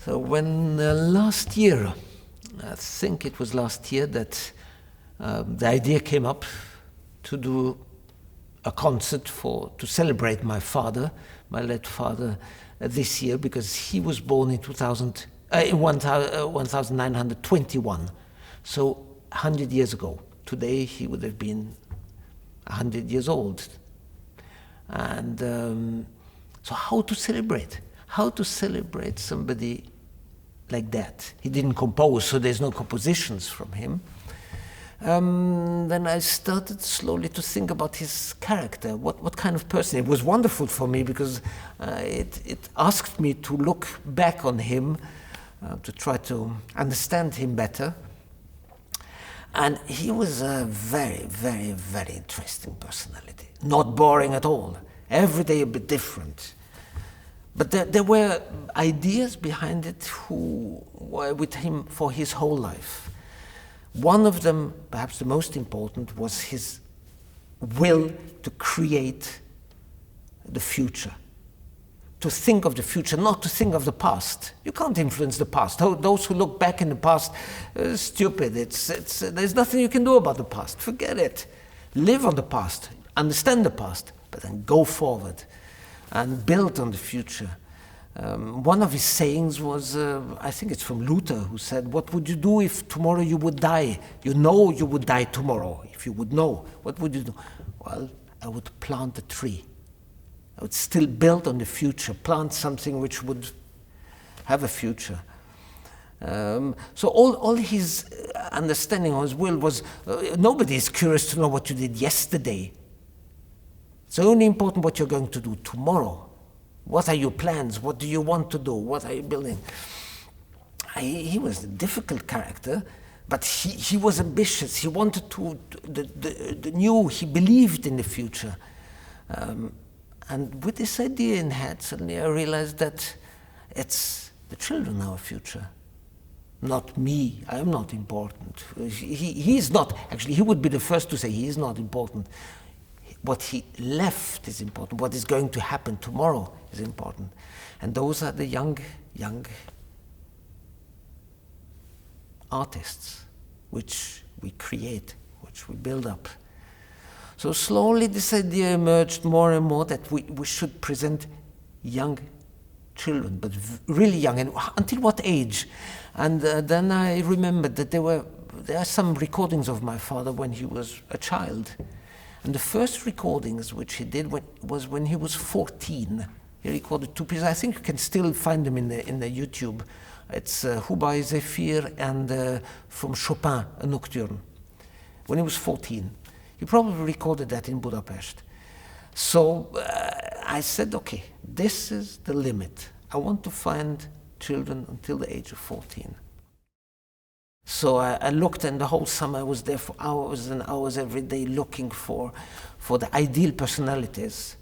So when last year, I think it was last year, that the idea came up to do a concert to celebrate my father, my late father, this year, because he was born in 1921. So 100 years ago. Today he would have been 100 years old. And so how to celebrate? How to celebrate somebody like that? He didn't compose, so there's no compositions from him. Then I started slowly to think about his character, what kind of person. It was wonderful for me because it asked me to look back on him, to try to understand him better. And he was a very, very, very interesting personality. Not boring at all. Every day a bit different. But there were ideas behind it who were with him for his whole life. One of them, perhaps the most important, was his will to create the future. To think of the future, not to think of the past. You can't influence the past. Those who look back in the past, stupid. There's nothing you can do about the past. Forget it. Live on the past, understand the past, but then go forward and build on the future. One of his sayings was, I think it's from Luther, who said, what would you do if tomorrow you would die? You know you would die tomorrow. If you would know, what would you do? Well, I would plant a tree. I would still build on the future, plant something which would have a future. So all his understanding of his will was, nobody is curious to know what you did yesterday. It's only important what you're going to do tomorrow. What are your plans? What do you want to do? What are you building? He was a difficult character, but he was ambitious. He wanted the new, he believed in the future. And with this idea in head, suddenly I realized that it's the children our future, not me. I am not important. He is not, actually he would be the first to say he is not important. What he left is important. What is going to happen tomorrow is important. And those are the young artists which we create, which we build up. So slowly this idea emerged more and more that we should present young children, but really young. And until what age? And then I remembered that there are some recordings of my father when he was a child. And the first recordings which he did was when he was 14. He recorded 2 pieces. I think you can still find them in the YouTube. It's Hubai Zephyr and from Chopin, a nocturne. When he was 14. He probably recorded that in Budapest. So I said, okay, this is the limit. I want to find children until the age of 14. So I looked, and the whole summer I was there for hours and hours every day looking for the ideal personalities.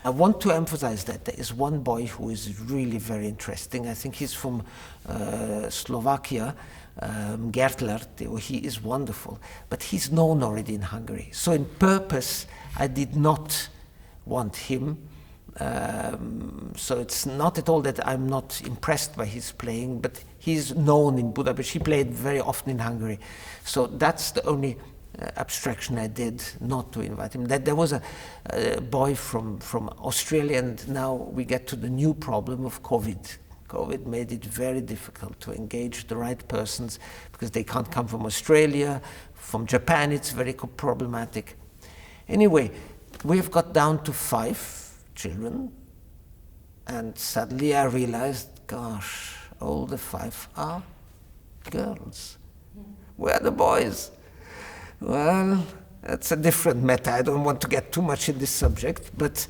I want to emphasize that there is one boy who is really very interesting. I think he's from Slovakia, Gertler. He is wonderful, but he's known already in Hungary. So in purpose, I did not want him. So it's not at all that I'm not impressed by his playing, but he's known in Budapest. He played very often in Hungary. So that's the only abstraction I did, not to invite him. That there was a boy from Australia, and now we get to the new problem of COVID. COVID made it very difficult to engage the right persons because they can't come from Australia. From Japan, it's very problematic. Anyway, we've got down to 5 children, and suddenly I realized, gosh, all the 5 are girls. Where are the boys? Well, that's a different matter. I don't want to get too much in this subject, but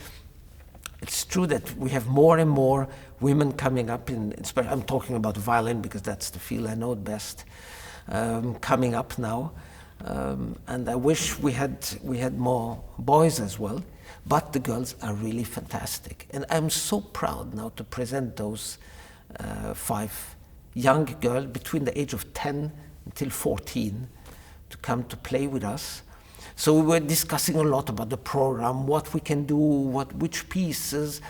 it's true that we have more and more women coming up I'm talking about violin because that's the field I know it best, coming up now. And I wish we had more boys as well. But the girls are really fantastic. And I'm so proud now to present those 5 young girls between the age of 10 until 14 to come to play with us. So we were discussing a lot about the program, what we can do, which pieces.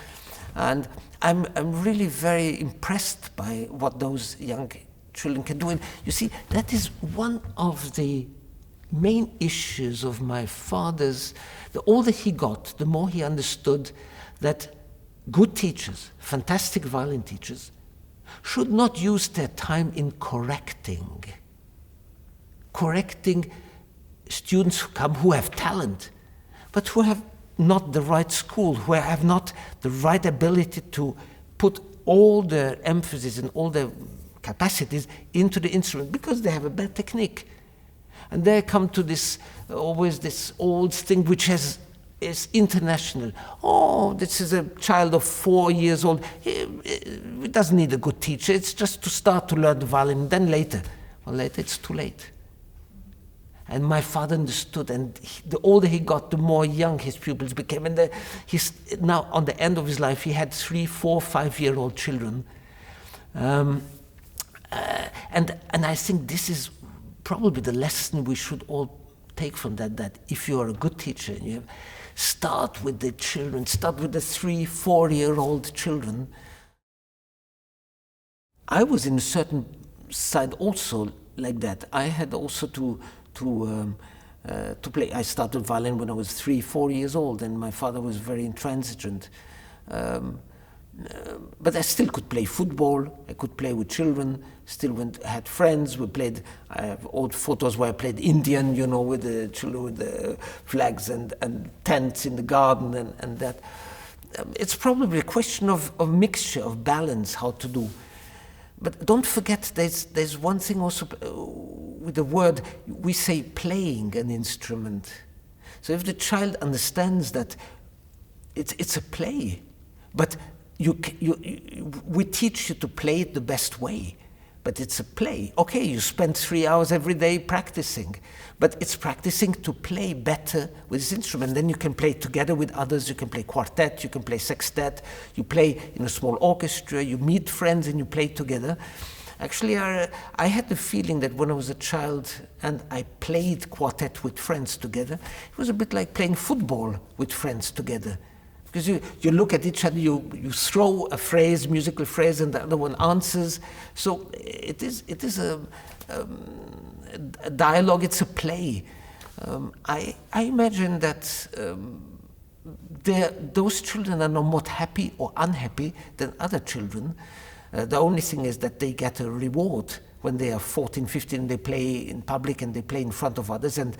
And I'm really very impressed by what those young children can do. And you see, that is one of the main issues of my father's. The older he got, the more he understood that good teachers, fantastic violin teachers, should not use their time in correcting students who have talent, but who have not the right school, who have not the right ability to put all their emphasis and all their capacities into the instrument because they have a bad technique. And they come to this old thing which is international. Oh, this is a child of 4 years old. He doesn't need a good teacher. It's just to start to learn the violin. Then later, it's too late. And my father understood, and the older he got, the more young his pupils became. And he's now on the end of his life, he had 3, 4, 5-year-old children. And I think this is probably the lesson we should all take from that if you are a good teacher, start with the children, start with the 3, 4-year-old children. I was in a certain side also like that. I had also to play. I started violin when I was 3, 4 years old, and my father was very intransigent. But I still could play football. I could play with children. Still had friends. We played. I have old photos where I played Indian, with the children with the flags and tents in the garden and that. It's probably a question of mixture, of balance, how to do. But don't forget, there's one thing also with the word, we say playing an instrument. So if the child understands that it's a play, but we teach you to play it the best way, but it's a play. Okay, you spend 3 hours every day practicing, but it's practicing to play better with this instrument. Then you can play together with others, you can play quartet, you can play sextet, you play in a small orchestra, you meet friends and you play together. Actually, I had the feeling that when I was a child and I played quartet with friends together, it was a bit like playing football with friends together. Because you look at each other, you throw a phrase, musical phrase, and the other one answers. So it is a dialogue, it's a play. I imagine that those children are no more happy or unhappy than other children. The only thing is that they get a reward when they are 14, 15, they play in public and they play in front of others, and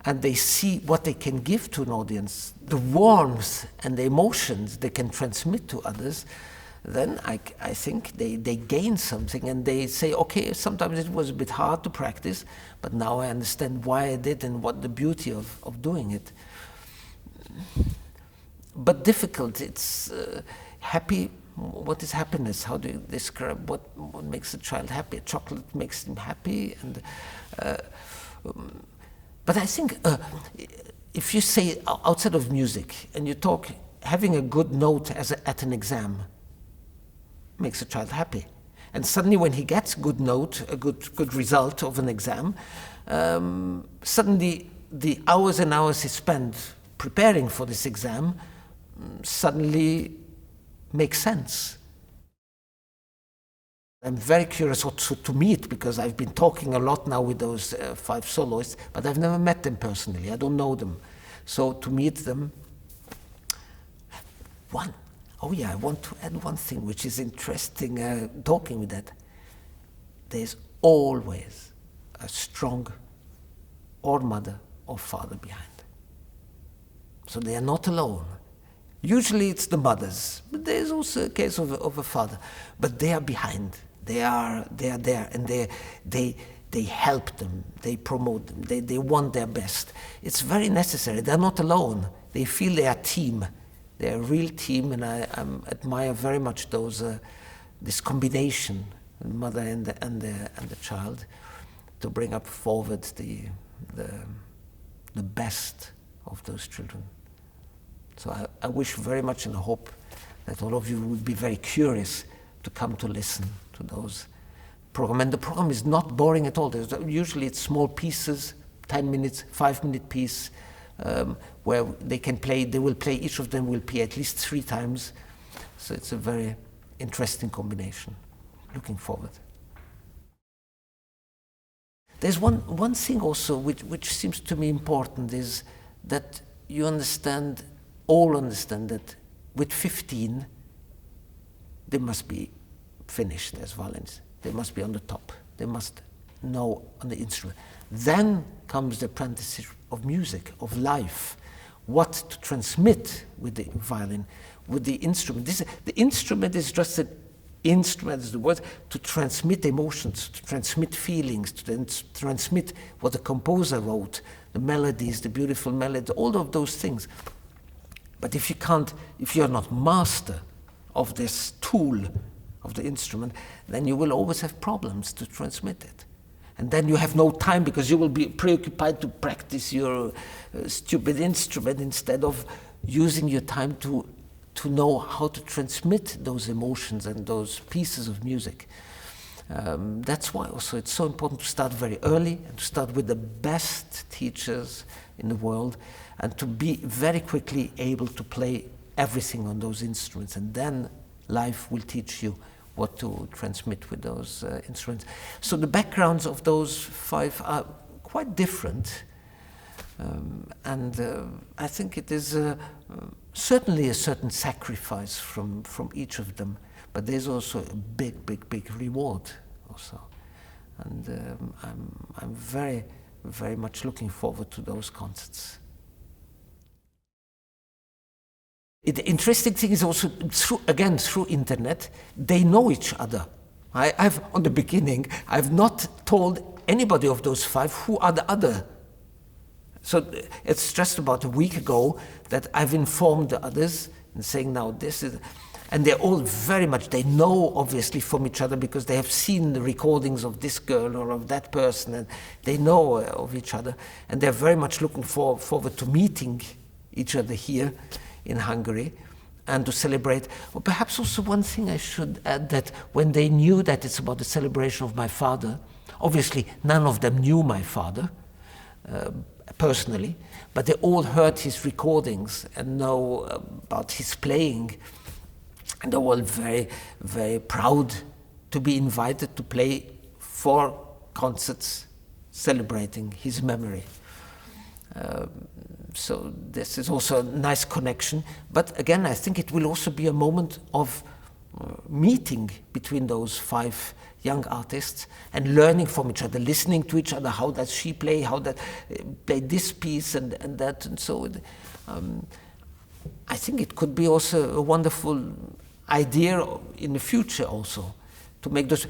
they see what they can give to an audience, the warmth and the emotions they can transmit to others. Then I think they gain something, and they say, okay, sometimes it was a bit hard to practice, but now I understand why I did and what the beauty of doing it. But difficult, it's happy. What is happiness? How do you describe what makes a child happy? Chocolate makes him happy, but I think if you say outside of music and you talk, having a good note at an exam makes a child happy, and suddenly when he gets a good note, a good result of an exam, suddenly the hours and hours he spent preparing for this exam suddenly makes sense. I'm very curious also to meet, because I've been talking a lot now with those 5 soloists, but I've never met them personally. I don't know them. So to meet them, I want to add one thing which is interesting talking with that. There's always a strong or mother or father behind. So they are not alone. Usually it's the mothers, but there's also a case of a father. But they are behind. They are there, and they help them. They promote them. They want their best. It's very necessary. They're not alone. They feel they are a team. They're a real team, and I admire very much this combination, the mother and the child, to bring up forward the best of those children. So I wish very much and hope that all of you would be very curious to come to listen to those programs. And the program is not boring at all. Usually it's small pieces, 10 minutes, 5-minute piece, where they can play. They will play, each of them will play at least 3 times. So it's a very interesting combination. Looking forward. There's one thing also which seems to me important, is that you all understand that with 15 they must be finished as violins. They must be on the top. They must know on the instrument. Then comes the apprenticeship of music, of life, what to transmit with the violin, with the instrument. The instrument is just an instrument, is the word, to transmit emotions, to transmit feelings, to transmit what the composer wrote, the melodies, the beautiful melody, all of those things. But if you're not master of this tool, of the instrument, then you will always have problems to transmit it. And then you have no time, because you will be preoccupied to practice your stupid instrument instead of using your time to know how to transmit those emotions and those pieces of music. That's why also it's so important to start very early and to start with the best teachers in the world and to be very quickly able to play everything on those instruments, and then life will teach you what to transmit with those instruments. So the backgrounds of those 5 are quite different, and I think it is certainly a certain sacrifice from each of them, but there's also a big reward also, and I'm very, very much looking forward to those concerts. The interesting thing is also, through internet, they know each other. On the beginning, I've not told anybody of those 5 who are the other. So it's just about a week ago that I've informed the others and saying, now this is, and they're all very much, they know obviously from each other because they have seen the recordings of this girl or of that person, and they know of each other, and they're very much looking forward to meeting each other here in Hungary and to celebrate. Or perhaps also one thing I should add, that when they knew that it's about the celebration of my father, obviously none of them knew my father personally, but they all heard his recordings and know about his playing, and they're all very, very proud to be invited to play 4 concerts celebrating his memory. So this is also a nice connection. But again, I think it will also be a moment of meeting between those 5 young artists and learning from each other, listening to each other. How does she play? How that play this piece and that? And so I think it could be also a wonderful idea in the future also to make those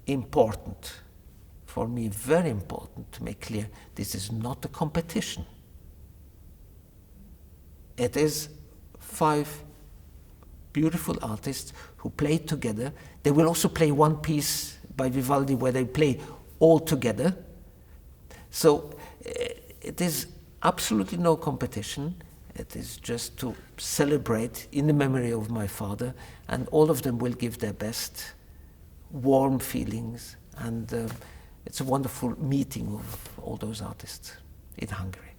important. For me, very important to make clear, this is not a competition. It is 5 beautiful artists who play together. They will also play one piece by Vivaldi where they play all together. So it is absolutely no competition. It is just to celebrate in the memory of my father, and all of them will give their best, warm feelings, and it's a wonderful meeting of all those artists in Hungary.